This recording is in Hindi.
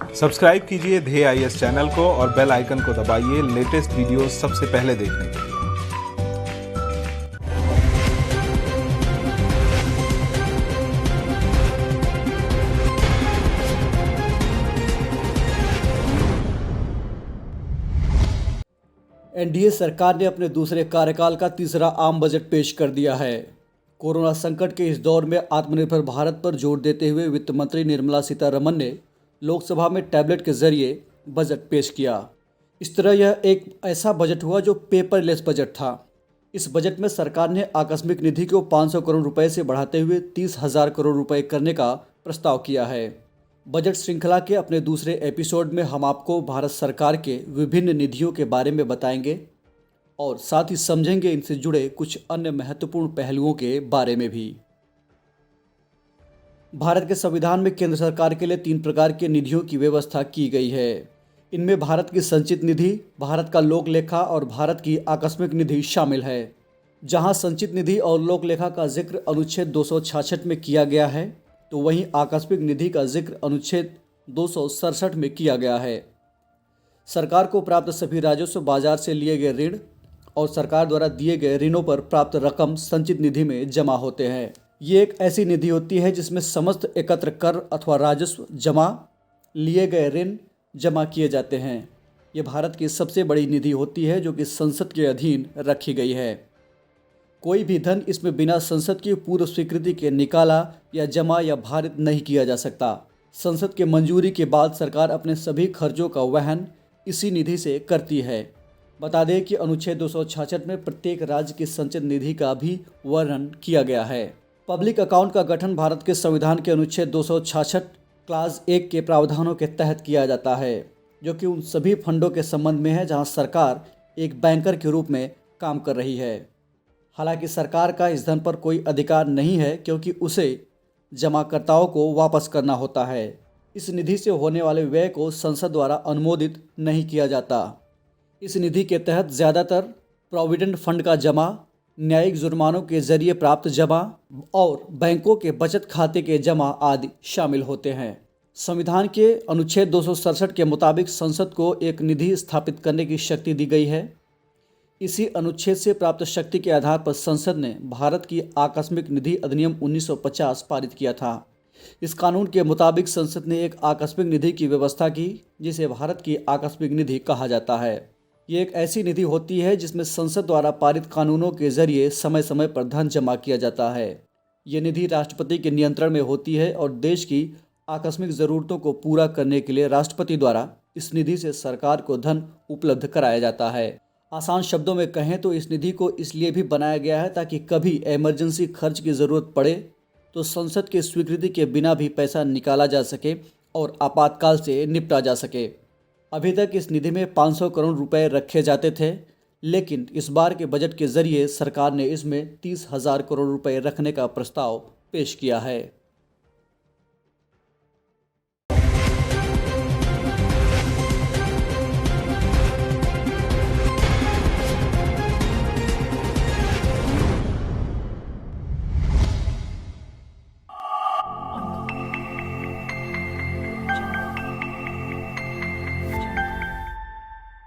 सब्सक्राइब कीजिए ध्येय आईएएस चैनल को और बेल आइकन को दबाइए लेटेस्ट वीडियो सबसे पहले देखने के लिए। एनडीए सरकार ने अपने दूसरे कार्यकाल का तीसरा आम बजट पेश कर दिया है। कोरोना संकट के इस दौर में आत्मनिर्भर भारत पर जोर देते हुए वित्त मंत्री निर्मला सीतारमण ने लोकसभा में टैबलेट के जरिए बजट पेश किया। इस तरह यह एक ऐसा बजट हुआ जो पेपरलेस बजट था। इस बजट में सरकार ने आकस्मिक निधि को 500 करोड़ रुपए से बढ़ाते हुए 30,000 करोड़ रुपए करने का प्रस्ताव किया है। बजट श्रृंखला के अपने दूसरे एपिसोड में हम आपको भारत सरकार के विभिन्न निधियों के बारे में बताएंगे और साथ ही समझेंगे इनसे जुड़े कुछ अन्य महत्वपूर्ण पहलुओं के बारे में भी। भारत के संविधान में केंद्र सरकार के लिए 3 प्रकार के निधियों की व्यवस्था की गई है। इनमें भारत की संचित निधि, भारत का लोक लेखा और भारत की आकस्मिक निधि शामिल है। जहां संचित निधि और लोक लेखा का जिक्र अनुच्छेद 266 में किया गया है, तो वहीं आकस्मिक निधि का जिक्र अनुच्छेद 267 में किया गया है। सरकार को प्राप्त सभी राजस्व बाजार से लिए गए ऋण और सरकार द्वारा दिए गए ऋणों पर प्राप्त रकम संचित निधि में जमा होते हैं। ये एक ऐसी निधि होती है जिसमें समस्त एकत्र कर अथवा राजस्व जमा, लिए गए ऋण जमा किए जाते हैं। ये भारत की सबसे बड़ी निधि होती है जो कि संसद के अधीन रखी गई है। कोई भी धन इसमें बिना संसद की पूर्व स्वीकृति के निकाला या जमा या भारित नहीं किया जा सकता। संसद के मंजूरी के बाद सरकार अपने सभी खर्चों का वहन इसी निधि से करती है। बता दें कि अनुच्छेद 266 में प्रत्येक राज्य की संचित निधि का भी वर्णन किया गया है। पब्लिक अकाउंट का गठन भारत के संविधान के अनुच्छेद 266 क्लास 1 के प्रावधानों के तहत किया जाता है, जो कि उन सभी फंडों के संबंध में है जहां सरकार एक बैंकर के रूप में काम कर रही है। हालांकि सरकार का इस धन पर कोई अधिकार नहीं है, क्योंकि उसे जमाकर्ताओं को वापस करना होता है। इस निधि से होने वाले व्यय को संसद द्वारा अनुमोदित नहीं किया जाता। इस निधि के तहत ज़्यादातर प्रोविडेंट फंड का जमा, न्यायिक जुर्मानों के जरिए प्राप्त जमा और बैंकों के बचत खाते के जमा आदि शामिल होते हैं। संविधान के अनुच्छेद 267 के मुताबिक संसद को एक निधि स्थापित करने की शक्ति दी गई है। इसी अनुच्छेद से प्राप्त शक्ति के आधार पर संसद ने भारत की आकस्मिक निधि अधिनियम 1950 पारित किया था। इस कानून के मुताबिक संसद ने एक आकस्मिक निधि की व्यवस्था की, जिसे भारत की आकस्मिक निधि कहा जाता है। ये एक ऐसी निधि होती है जिसमें संसद द्वारा पारित कानूनों के जरिए समय समय पर धन जमा किया जाता है। ये निधि राष्ट्रपति के नियंत्रण में होती है और देश की आकस्मिक ज़रूरतों को पूरा करने के लिए राष्ट्रपति द्वारा इस निधि से सरकार को धन उपलब्ध कराया जाता है। आसान शब्दों में कहें तो इस निधि को इसलिए भी बनाया गया है ताकि कभी इमरजेंसी खर्च की ज़रूरत पड़े तो संसद की स्वीकृति के बिना भी पैसा निकाला जा सके और आपातकाल से निपटा जा सके। अभी तक इस निधि में 500 करोड़ रुपए रखे जाते थे, लेकिन इस बार के बजट के जरिए सरकार ने इसमें 30,000 करोड़ रुपए रखने का प्रस्ताव पेश किया है।